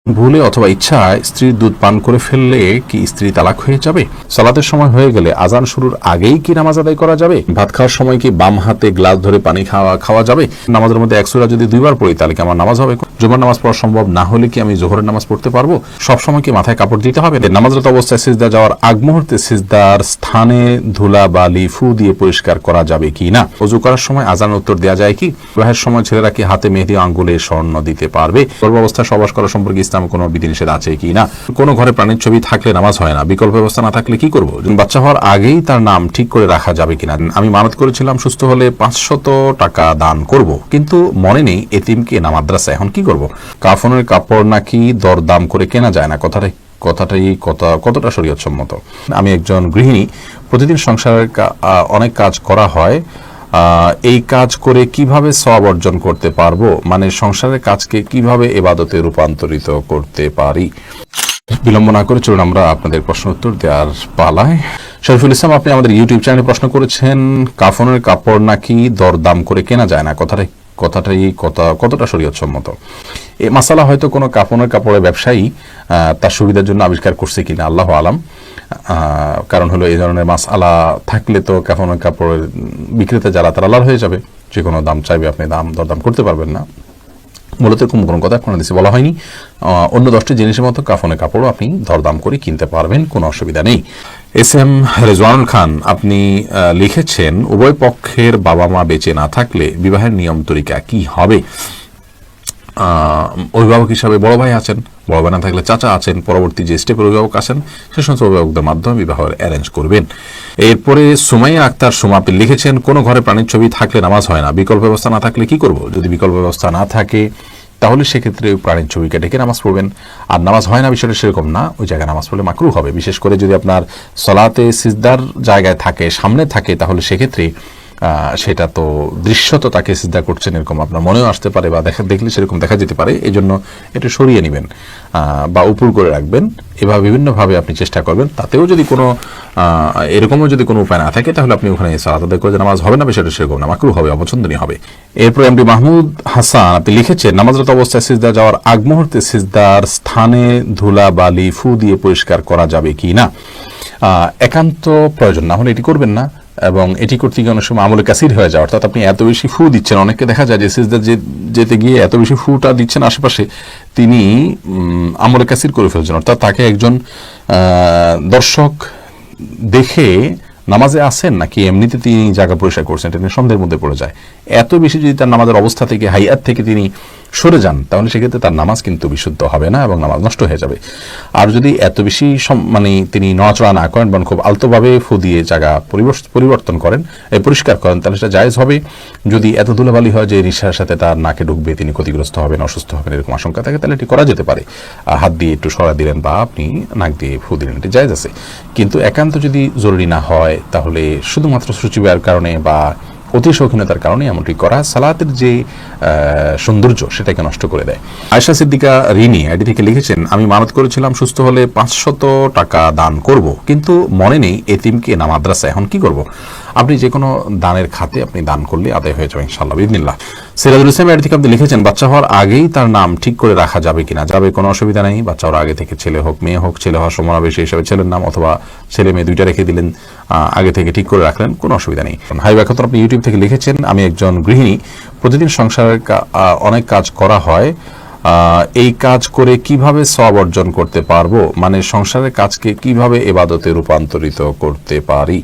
ভুলে অথবা ইচ্ছায় স্ত্রীর দুধ পান করে ফেললে কি স্ত্রী তালাক হয়ে যাবে? সালাতের সময় হয়ে গেলে আজান শুরুর আগেই কি নামাজ আদায় করা যাবে? ভাত খাওয়ার সময় কি বাম হাতে গ্লাস ধরে পানি খাওয়া যাবে? নামাজের মধ্যে এক সূরা যদি দুইবার পড়ি তাহলে কি আমার নামাজ হবে? জুমার নামাজ পড়া সম্ভব না হলে কি আমি জোহরের নামাজ পড়তে পারবো? সবসময় কি মাথায় কাপড় দিতে হবে? নামাজরত অবস্থায় সিজদা যাওয়ার আগ মুহূর্তে সিজদার স্থানে ধুলা বালি ফু দিয়ে পরিষ্কার করা যাবে কি না? ওযু করার সময় আজান উত্তর দেওয়া যায় কি? বিবাহের সময় ছেলেরা কি হাতে মেহেদি আঙ্গুলে স্বর্ণ দিতে পারবে? গর্ভাবস্থায় সহবাস করা সম্পর্কে ইসলামে কোনো বিধিনিষেধ আছে কি না? কোনো ঘরে প্রাণীর ছবি থাকলে নামাজ হয় না, বিকল্প ব্যবস্থা না থাকলে কি করব? বাচ্চা হওয়ার আগেই তার নাম ঠিক করে রাখা যাবে কিনা? আমি মানত করেছিলাম সুস্থ হলে 500 টাকা দান করব, কিন্তু মনে নেই এতিমকে না মাদ্রাসা, এখন কি করব? কাফনের কাপড় নাকি দরদাম করে কেনা যায় না, কতটা শরীয়তসম্মত? আমি একজন গৃহিণী, প্রতিদিন সংসারের অনেক কাজ করা হয়, এই কাজ করে কিভাবে সওয়াব অর্জন করতে পারবো? মানে সংসারের কাজকে কিভাবে ইবাদতে রূপান্তরিত করতে পারি? বিলম্ব না করে চলুন আমরা আপনাদের প্রশ্ন উত্তর দেওয়ার পালায়। শরীফুল ইসলাম, আপনি আমাদের ইউটিউব চ্যানেলে প্রশ্ন করেছেন কাফনের কাপড় নাকি দরদাম করে কেনা যায় না, কতটা শরীয়তসম্মত? এই মাসালা হয়তো কোনো কাফনের কাপড়ের ব্যবসায়ী তার সুবিধার জন্য আবিষ্কার করছে কিনা, আল্লাহ আলাম। কারণ হলো এই ধরনের মাসআলা থাকলে তো কাফনের কাপড়ের বিক্রেতা যারা তারা লাল হয়ে যাবে, যে কোনো দাম চাইবে, আপনি দরদাম করতে পারবেন না। মূলত এরকম কোনো কথা কোনো দেশে বলা হয়নি। অন্য 10টি জিনিসের মতো কাফনের কাপড়ও আপনি দরদাম করে কিনতে পারবেন, কোনো অসুবিধা নেই। এস এম রেজওয়ানুল খান, আপনি লিখেছেন উভয় পক্ষের বাবা মা বেঁচে না থাকলে বিবাহের নিয়ম তরিকা কি হবে? অভিভাবক হিসাবে বড় ভাই আছেন, বড় ভাই না থাকলে চাচা আছেন, পরবর্তী যে স্টেপের অভিভাবক আসেন সে সমস্ত অভিভাবকদের মাধ্যমে বিবাহ অ্যারেঞ্জ করবেন। এরপরে সুমাইয়া আক্তার সুমা, আপনি লিখেছেন কোনো ঘরে প্রাণীর ছবি থাকলে নামাজ হয় না, বিকল্প ব্যবস্থা না থাকলে কি করব? যদি বিকল্প ব্যবস্থা না থাকে তাহলে সেক্ষেত্রে প্রাণীর ছবিকে ডেকে নামাজ পড়বেন। আর নামাজ হয় না বিষয়টা সেরকম না, ওই জায়গায় নামাজ পড়লে মাকরুহ হবে। বিশেষ করে যদি আপনার সলাতে সিজদার জায়গায় থাকে, সামনে থাকে, তাহলে সেক্ষেত্রে সেটা তো দৃশ্যত তাকে সিজদা করছেন এরকম আপনার মনেও আসতে পারে, বা দেখলে সেরকম দেখা যেতে পারে। এই জন্য এটা সরিয়ে নেবেন বা উপর করে রাখবেন। এভাবে বিভিন্নভাবে আপনি চেষ্টা করবেন। তাতেও যদি কোনো এরকমও যদি কোনো উপায় না থাকে তাহলে আপনি ওখানে সালাত আদায় করে নামাজ হবে না, বিষয়টা সেরকম না, মাকরুহ হবে, অপছন্দনীয় হবে। এরপরে এমডি মাহমুদ হাসান, আপনি লিখেছেন নামাজরত অবস্থায় সিজদা যাওয়ার আগ মুহূর্তে সিজদার স্থানে ধুলা বালি ফু দিয়ে পরিষ্কার করা যাবে কি না? একান্ত প্রয়োজন না হলে এটি করবেন না, এবং এটি করতে গিয়ে অনেক সময় আমলে কাসির হয়ে যায়, অর্থাৎ আপনি এত বেশি ফু দিচ্ছেন। অনেককে দেখা যায় যে সিজদা যেতে গিয়ে এত বেশি ফুটা দিচ্ছেন আশেপাশে, তিনি আমলে কাসির করে ফেলছেন, অর্থাৎ তাকে একজন দর্শক দেখে নামাজে আসেন নাকি এমনিতে তিনি জায়গা পরিষ্কার করছেন এটা নিয়ে সন্দেহের মধ্যে পড়ে যায়। এত বেশি যদি তার নামাজের অবস্থা থেকে, হাইয়াত থেকে তিনি সরে যান, তাহলে সেক্ষেত্রে তার নামাজ কিন্তু বিশুদ্ধ হবে না এবং নামাজ নষ্ট হয়ে যাবে। আর যদি এত বেশি তিনি নড়াচড়া না করেন, বরং খুব আলতোভাবে ফু দিয়ে জায়গা পরিবর্তন করেন, পরিষ্কার করেন, তাহলে সেটা জায়েজ হবে। যদি এত ধুলাবালি হয় যে নিঃশ্বাসের সাথে তার নাকে ঢুকবে, তিনি ক্ষতিগ্রস্ত হবেন, অসুস্থ হবেন, এরকম আশঙ্কা থাকে, তাহলে এটি করা যেতে পারে। হাত দিয়ে একটু সরা দিলেন বা আপনি নাক দিয়ে ফু দিলেন, এটি জায়েজ আছে। কিন্তু একান্ত যদি জরুরি না হয় তাহলে শুধুমাত্র সূচিবায়ের কারণে বা অতি শৌখিনতার কারণে এমনটি করা সালাতের যে সৌন্দর্য সেটাকে নষ্ট করে দেয়। আয়েশা সিদ্দিকা রিনি আইডি থেকে লিখেছেন আমি মানত করেছিলাম সুস্থ হলে 500 টাকা দান করব, কিন্তু মনে নেই এতিমকে না মাদ্রাসা, এখন কি করব? আপনি যে কোনো দানের খাতে আপনি দান করলে আদায় হয়ে যাবে ইনশাআল্লাহ বিইذনিল্লাহ। সিরাজুল ইসলাম আইডি থেকে আপনি লিখেছেন বাচ্চা হওয়ার আগেই তার নাম ঠিক করে রাখা যাবে কিনা? যাবে, কোনো অসুবিধা নেই। বাচ্চা হওয়ার আগে থেকে ছেলে হোক মেয়ে হোক, ছেলে হওয়ার সমাবেশী হিসেবে ছেলের নাম, অথবা ছেলে মেয়ে দুইটা রেখে দিলেন, আগে থেকে ঠিক করে রাখলেন, কোনো অসুবিধা নেই। হাই ব্যাখ্যাত আপনি ইউটিউব থেকে লিখেছেন আমি একজন গৃহিণী, প্রতিদিন সংসারের অনেক কাজ করা হয়, এই কাজ করে কিভাবে সওয়াব অর্জন করতে পারবো? মানে সংসারের কাজকে কিভাবে ইবাদতে রূপান্তরিত করতে পারি?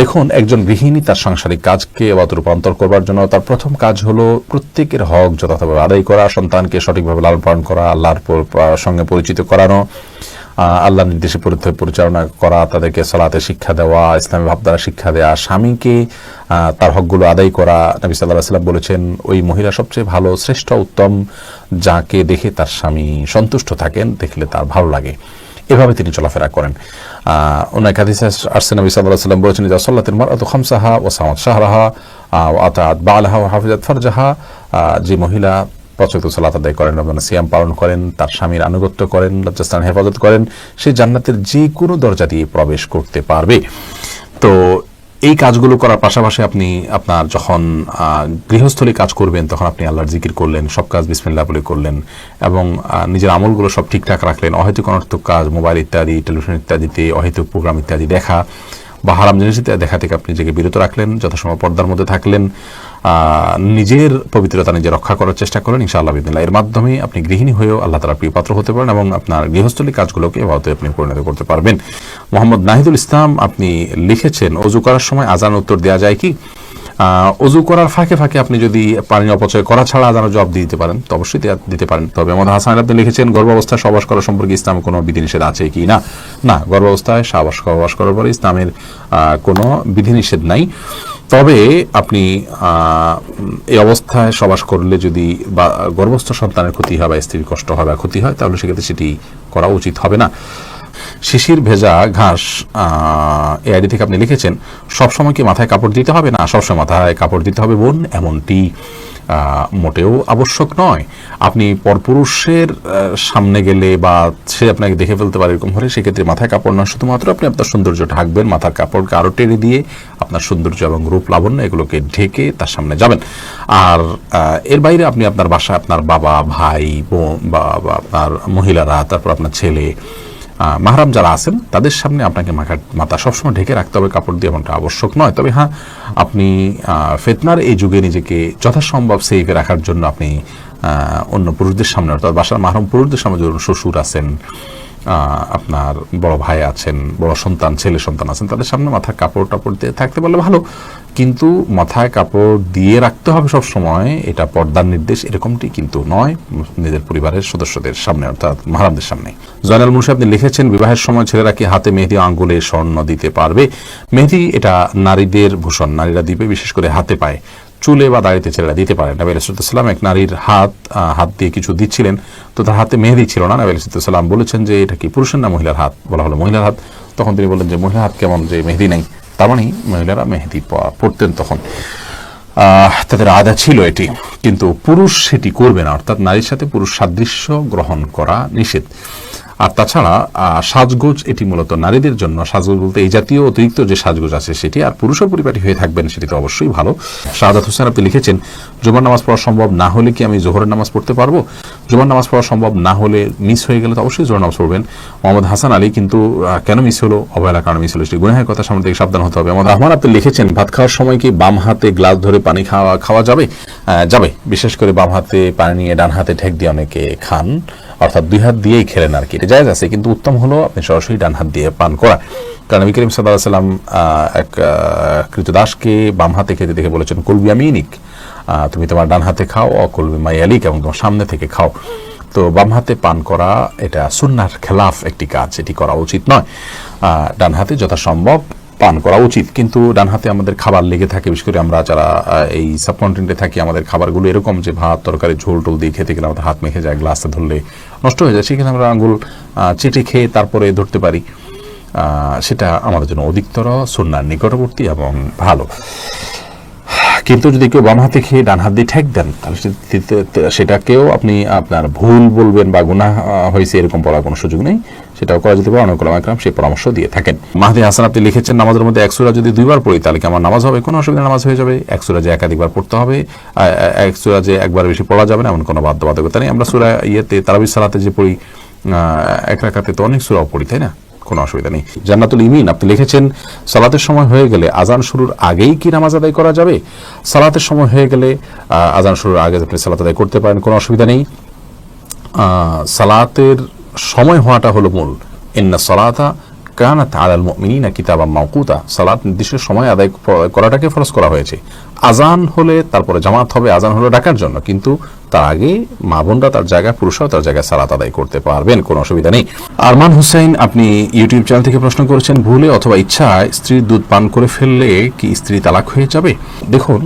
দেখুন, একজন গৃহিণী তার সাংসারিক কাজকে ইবাদতে রূপান্তর করবার জন্য তার প্রথম কাজ হলো প্রত্যেকের হক যথাযথভাবে আদায় করা, সন্তানকে সঠিকভাবে লালন পালন করা, আল্লাহর সঙ্গে পরিচিত করানো, আল্লাহর নির্দেশে পরিচালনা করা, তাদেরকে সালাতে শিক্ষা দেওয়া, ইসলামী ভাবধারা শিক্ষা দেওয়া, স্বামীকে তার হকগুলো আদায় করা। নবী সাল্লাল্লাহু আলাইহি ওয়াসাল্লাম বলেছেন ওই মহিলা সবচেয়ে ভালো, শ্রেষ্ঠ, উত্তম, যাকে দেখে তার স্বামী সন্তুষ্ট থাকেন, দেখলে তার ভালো লাগে। এভাবে তিনি চলাফেরা করেন। অনেক হাদিসে আসছে নবী সাল্লাল্লাহু আলাইহি ওয়াসাল্লাম বলেছেন যে সাল্লাতিল মারআতু খামসাহা ওয়া সামাত শাহরাহা ওয়া আতাআত বা'লাহা ওয়া হাফিজাত ফারজাহা, যে মহিলা 5 ওয়াক্ত সালাত আদায় করেন, রমজান সিয়াম পালন করেন, তার স্বামীর আনুগত্য করেন, লজ্জাস্থান হেফাজত করেন, সে জান্নাতের যে কোনো দরজা দিয়ে প্রবেশ করতে পারবে। তো এই কাজগুলো করার পাশাপাশি আপনি আপনার যখন গৃহস্থলী কাজ করবেন তখন আপনি আল্লাহর জিকির করলেন, সব কাজ বিসমিল্লাহ বলে করলেন এবং নিজের আমলগুলো সব ঠিকঠাক রাখলেন। অহেতুক অনর্থক কাজ, মোবাইল ইত্যাদি, টেলিভিশন ইত্যাদিতে অহেতুক প্রোগ্রাম ইত্যাদি দেখা বা হারাম জিনিস দেখা থেকে আপনি নিজেকে বিরত রাখলেন, যথাসময় পর্দার মধ্যে থাকলেন, নিজের পবিত্রতা নিজে রক্ষা করার চেষ্টা করেন, ইনশাআল্লাহ বিদিনিল্লাহ এর মাধ্যমে আপনি গৃহিণী হয়েও আল্লাহ তাআলার প্রিয় পাত্র হতে পারেন এবং আপনার গৃহস্থলী কাজগুলোকে এভাবে আপনি পরিণত করতে পারবেন। মোহাম্মদ নাহিদুল ইসলাম আপনি লিখেছেন, অজু করার সময় আজান উত্তর দেওয়া যায় কি? অজু করার ফাঁকে ফাঁকে আপনি যদি পানি অপচয় করা ছাড়া আজানের জবাব দিতে পারেন তো অবশ্যই দিতে পারেন। তবে মোহাম্মদ হাসান আপনি লিখেছেন, গর্ভাবস্থায় সহবাস করা সম্পর্কে ইসলামে কোনো বিধিনিষেধ আছে কি না? না, গর্ভাবস্থায় সহবাস করার পরে ইসলামের কোনো বিধিনিষেধ নাই। তবে আপনি এই অবস্থায় সহবাস করলে যদি বা গর্ভস্থ সন্তানের ক্ষতি হয় বা স্ত্রীর কষ্ট হয় বা ক্ষতি হয় তাহলে সেক্ষেত্রে সেটি করা উচিত হবে না। শিশির ভেজা ঘাস এই আইডি থেকে আপনি লিখেছেন, সবসময় কি মাথায় কাপড় দিতে হবে? না, সবসময় মাথায় কাপড় দিতে হবে বোন, এমনটি মোটেও আবশ্যক নয়। আপনি পরপুরুষের সামনে গেলে বা সে আপনাকে দেখে ফেলতে পারে এরকম হলে সেক্ষেত্রে মাথায় কাপড় নয়, শুধুমাত্র আপনি আপনার সৌন্দর্য ঢাকবেন, মাথার কাপড়কে আরও টেনে দিয়ে আপনার সৌন্দর্য এবং রূপ লাবণ্য এগুলোকে ঢেকে তার সামনে যাবেন। আর এর বাইরে আপনি আপনার বাসায় আপনার বাবা, ভাই, বোন বা আপনার মহিলারা, তারপর আপনার ছেলে, মাহরাম যারা আছেন তাদের সামনে আপনাকে মাথা সবসময় ঢেকে রাখতে হবে কাপড় দিয়ে, এমনটা আবশ্যক নয়। তবে হ্যাঁ, আপনি ফিতনার এই যুগে নিজেকে যথাসম্ভব সেফে রাখার জন্য আপনি অন্য পুরুষদের সামনে, অর্থাৎ বাসার মাহরম পুরুষদের সামনে ধরুন শ্বশুর আছেন, আপনার বড় ভাই আছেন, বড় সন্তান, ছেলে সন্তান আছেন, তাদের সামনে মাথায় কাপড় টাপড় দিয়ে থাকতে পারলে ভালো, কিন্তু মাথায় কাপড় দিয়ে রাখতে হবে সব সময়, এটা পর্দার নির্দেশ এরকমটি কিন্তু নয় নিজের পরিবারের সদস্যদের সামনে অর্থাৎ মাহরামদের সামনে। জয়নাল মুন্সি আপনি লিখেছেন, বিবাহের সময় ছেলেরা কি হাতে মেহেদি, আঙ্গুলে স্বর্ণ দিতে পারবে? মেহেদি এটা নারীদের ভূষণ, নারীরা দিবে, বিশেষ করে হাতে পায়ে, চুলে বা দাড়িতে ছেলেরা দিতে পারে। নবী আলাইহিস সালাম এক নারীর হাত দিয়ে কিছু দিচ্ছিলেন, তো তার হাতে মেহেদি ছিল না। নবী আলাইহিস সালাম বলেছেন যে এটা কি পুরুষের না মহিলার হাত? বলা হলো মহিলার হাত। তখন তিনি বললেন যে মহিলার হাত কেমন, যে মেহেদি নেই? তার মানে মহিলারা মেহেদি পড়তেন তখন, তাদের আদা ছিল এটি, কিন্তু পুরুষ সেটি করবে না, অর্থাৎ নারীর সাথে পুরুষ সাদৃশ্য গ্রহণ করা নিষেধ। আর তাছাড়া সাজগোজ এটি মূলত নারীদের জন্য, সাজগোজ বলতে এই জাতীয় অতিরিক্ত যে সাজগোজ আছে সেটি, আর পুরুষও পরিপাটি হয়ে থাকবেন সেটি তো অবশ্যই ভালো। শাহাদাত হোসেন আপনি লিখেছেন, জুমার নামাজ পড়া সম্ভব না হলে কি আমি জোহরের নামাজ পড়তে পারবো? জুমার নামাজ পড়া সম্ভব না হলে, মিস হয়ে গেলে তো অবশ্যই জোহর নামাজ পড়বেন। মোহাম্মদ হাসান আলী কিন্তু কেন মিস হলো? অবহেলার কারণে মিস হলো, সেটি গুনাহের কথা সামনে থেকে সাবধান হতে হবে। মোহাম্মদ রহমান আপনি লিখেছেন, ভাত খাওয়ার সময় কি বাম হাতে গ্লাস ধরে পানি খাওয়া যাবে? যাবে, বিশেষ করে বাম হাতে পানি নিয়ে ডান হাতে ঠেক দিয়ে অনেকে খান, অর্থাৎ দুই হাত দিয়েই খেলেন আর কি, এটা জায়েজ আছে, কিন্তু উত্তম হলো আপনি সরাসরি ডান হাত দিয়ে পান করা। কারণ নবী করিম সাল্লাল্লাহু আলাইহি ওয়াসাল্লাম এক কৃতদাসকে বাম হাতে খেতে দেখে বলেছেন, কুল বিয়ামিনিক, তুমি তোমার ডান হাতে খাও, অকুল বিমায়ালিক, এবং তোমার সামনে থেকে খাও। তো বাম হাতে পান করা এটা সুন্নাহর খেলাফ একটি কাজ, এটি করা উচিত নয়। ডান হাতে যথাসম্ভব পান করা উচিত, কিন্তু ডান হাতে আমাদের খাবার লেগে থাকে, বিশেষ করে আমরা যারা এই সাবকন্টিনেন্টে থাকি, আমাদের খাবারগুলো এরকম যে ভাত তরকারি ঝোল টোল দিয়ে খেতে গেলে আমাদের হাত মেখে যায়, গ্লাসে ধরলে নষ্ট হয়ে যায়, সেখানে আমরা আঙুল চেটে খেয়ে তারপরে ধরতে পারি, সেটা আমাদের জন্য অধিকতর সুন্নাহর নিকটবর্তী এবং ভালো। কিন্তু যদি কেউ বাম হাতে খেয়ে ডান হাত দিয়ে ঠেক দেন তাহলে সেটাকেও আপনি আপনার ভুল বলবেন বা গুনাহ হয়েছে এরকম বলার কোনো সুযোগ নেই, সেটাও করা যেতে পারে। অনেক ওলামা একরাম সেই পরামর্শ দিয়ে থাকেন। মাহদি হাসান আপনি লিখেছেন, নামাজের মধ্যে এক সূরা যদি দুইবার পড়ি তাহলে কি আমার নামাজ হবে? কোনো অসুবিধা, নামাজ হয়ে যাবে। এক সূরা যে একাধিকবার পড়তে হবে, এক সূরা যে একবার বেশি পড়া যাবে না এমন কোনো বাধ্যবাধকতা নেই। আমরা সূরা তারাবির সালাতে যে পড়ি এক রাকাতে তো অনেক সূরাও পড়ি, তাই না? কোনো অসুবিধা নেই। জান্নাতুল ইমিন আপনি লিখেছেন, সালাতের সময় হয়ে গেলে আজান শুরুর আগেই কি নামাজ আদায় করা যাবে? সালাতের সময় হয়ে গেলে আজান শুরুর আগে আপনি সালাত আদায় করতে পারেন, কোনো অসুবিধা নেই। সালাতের সময় হওয়াটা হলো মূল। ইন্না সালাতা কানাত আলাল মুমিনিনা কিতাবাম মাওকুতা, সালাত নির্দিষ্ট সময় আদায় করাটাকে ফরজ করা হয়েছে। আজান হলে তারপরে জামাত হবে, আজান হলো ডাকার জন্য, কিন্তু তার আগে মা বোনরা তার জায়গায়, পুরুষরাও তার জায়গায় সালাত আদায় করতে পারবেন, কোনো অসুবিধা নেই। আরমান হুসাইন আপনি ইউটিউব চ্যানেল থেকে প্রশ্ন করেছেন, ভুলে অথবা ইচ্ছায় স্ত্রীর দুধ পান করে ফেললে কি স্ত্রী তালাক হয়ে যাবে? দেখুন,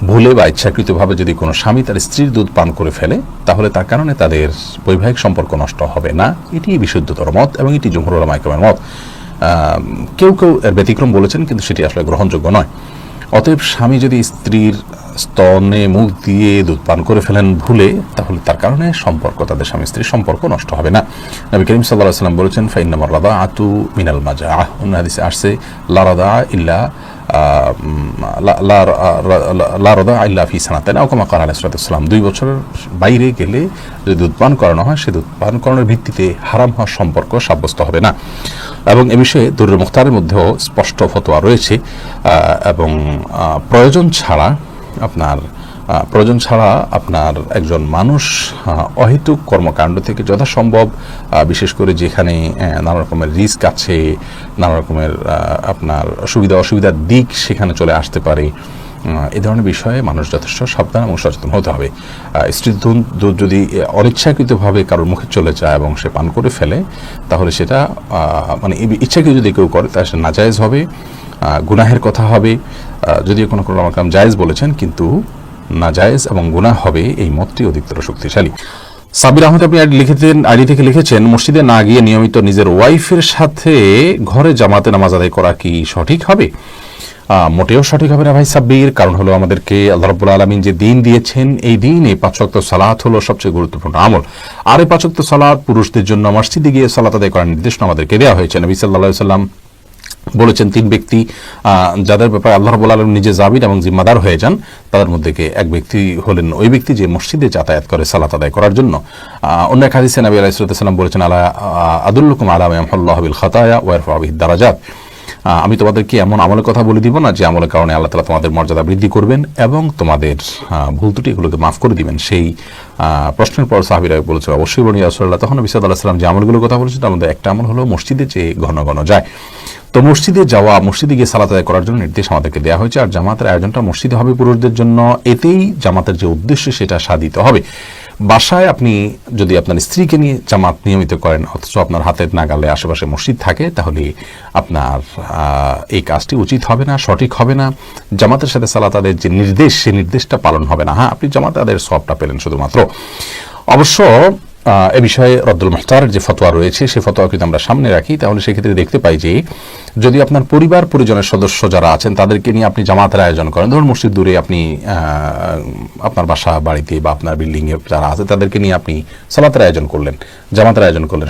ভুলে বা ইচ্ছাকৃতভাবে যদি কোনো স্বামী তার স্ত্রীর দুধ পান করে ফেলে তাহলে তার কারণে তাদের বৈবাহিক সম্পর্ক নষ্ট হবে না, এটি বিশুদ্ধতর মত এবং এটি জুমহুর উলামা ইকরামের মত। কেউ কেউ এর ব্যতিক্রম বলেছেন, কিন্তু সেটি আসলে গ্রহণযোগ্য নয়। অতএব স্বামী যদি স্ত্রীর স্তনে মুখ দিয়ে দুধ পান করে ফেলেন ভুলে, তাহলে তার কারণে সম্পর্ক, তাদের স্বামী স্ত্রীর সম্পর্ক নষ্ট হবে না। নবী করিম সাল্লাল্লাহু আলাইহি ওয়াসাল্লাম বলেছেন, ফাইন্নামার রাদাআতু মিনাল মাজাআহ। অন্য হাদিসে আসছে, লা রাদাআ ইল্লা লা রাদাআ ইল্লা ফি সানাতাইন আও কামা ক্বালা আলাইহিস সালাতু ওয়াস সালাম। 2 বছরের বাইরে গেলে যদি দুধ পান করানো হয়, সে দুধ পান করানোর ভিত্তিতে হারাম হওয়ার সম্পর্ক সাব্যস্ত হবে না। এবং এ বিষয়ে দুরুল মুখতারের মধ্যেও স্পষ্ট ফতোয়া রয়েছে। এবং প্রয়োজন ছাড়া আপনার একজন মানুষ অহেতুক কর্মকাণ্ড থেকে যথাসম্ভব, বিশেষ করে যেখানে নানা রকমের রিস্ক আছে, নানা রকমের আপনার সুবিধা অসুবিধার দিক সেখানে চলে আসতে পারে, এই ধরনের বিষয়ে মানুষ যথেষ্ট সাবধান এবং সচেতন হতে হবে। স্ত্রীর দুধ যদি অনিচ্ছাকৃতভাবে কারোর মুখে চলে যায় এবং সে পান করে ফেলে, তাহলে সেটা মানে ইচ্ছাকৃত যদি কেউ করে তাহলে সেটা নাজায়েজ হবে, গুনাহের কথা হবে। যদিও কোনো ওলামা জায়েজ বলেছেন, কিন্তু নাজায়েজ এবং গুনাহ হবে, এই মতটি অধিকতর শক্তিশালী। সাবির আহমেদ আপনি আইডি থেকে লিখেছেন, মসজিদে না গিয়ে নিয়মিত নিজের ওয়াইফের সাথে ঘরে জামাতে নামাজ আদায় করা কি সঠিক হবে? মোটেও সঠিক হবে না ভাই সাব্বির। কারণ হলো, আমাদেরকে আল্লাহ রাব্বুল আলামিন যে দিন দিয়েছেন, এই দিনে 5 ওয়াক্ত সালাত হলো সবচেয়ে গুরুত্বপূর্ণ আমল। আর এই 5 ওয়াক্ত সালাত পুরুষদের জন্য মসজিদে গিয়ে সালাত আদায় করার নির্দেশনা আমাদেরকে দেওয়া হয়েছে। নবী সাল্লাল্লাহু আলাইহি ওয়াসাল্লাম বলেছেন, 3 ব্যক্তি যাদের ব্যাপারে আল্লাহ রাব্বুল আলামিন নিজে জামিন এবং জিম্মাদার হয়ে যান, তাদের মধ্যে এক ব্যক্তি হলেন ওই ব্যক্তি যে মসজিদে যাতায়াত করে সালাত আদায় করার জন্য। অন্য এক হাদিসে নবী আলাইহিস সালাম বলেছেন, আলা আদুল্লুকুম আলা মা ইয়ামহুল্লাহু বিল খাতায়া ওয়া ইয়ারফাউ বিহিদ দারাজাত। আমি তোমাদেরকে এমন আমলের কথা বলে দিব না যে আমলের কারণে আল্লাহ তাআলা তোমাদের মর্যাদা বৃদ্ধি করবেন এবং তোমাদের ভুল ত্রুটি এগুলোকে মাফ করে দিবেন। সেই প্রশ্নের পর সাহাবীরা বলেছে, অবশ্যই বলি ইয়া রাসূলুল্লাহ। তখন নবী সাল্লাল্লাহু আলাইহি ওয়াসাল্লাম যে আমলগুলোর কথা বলেছেন, তার মধ্যে একটা আমল হলো মসজিদে যে ঘন ঘন যায়। তো মসজিদে যাওয়া, মসজিদে গিয়ে সালাত আদায় করার জন্য নির্দেশ আমাদেরকে দেওয়া হয়েছে। আর জামাতের আয়োজনটা মসজিদে হবে পুরুষদের জন্য, এতেই জামাতের যে উদ্দেশ্য সেটা সাধিত হবে। বাসায় আপনি যদি আপনার স্ত্রীকে নিয়ে জামাত নিয়মিত করেন, অথচ আপনার হাতের নাগালে আশেপাশে মসজিদ থাকে, তাহলে আপনার এই কাজটি উচিত হবে না, সঠিক হবে না। জামাতের সাথে সালাত আদায়ের যে নির্দেশ, সেই নির্দেশটা পালন হবে না। হ্যাঁ, আপনি জামাত আদায়ের সওয়াবটা পেলেন শুধুমাত্র। অবশ্য এ বিষয়ে রদ্দুল মুখতারের যে ফতোয়া রয়েছে, সেই ফতোয়া কিন্তু আমরা সামনে রাখি, তাহলে সেক্ষেত্রে দেখতে পাই যে যদি আপনার পরিবার পরিজনের সদস্য যারা আছেন তাদেরকে নিয়ে আপনি জামাতের আয়োজন করেন, ধরুন মসজিদ দূরে, আপনি আপনার বাসা বাড়িতে বা আপনার বিল্ডিংয়ে যারা আছে তাদেরকে নিয়ে আপনি সালাতের আয়োজন করলেন, জামাতের আয়োজন করলেন,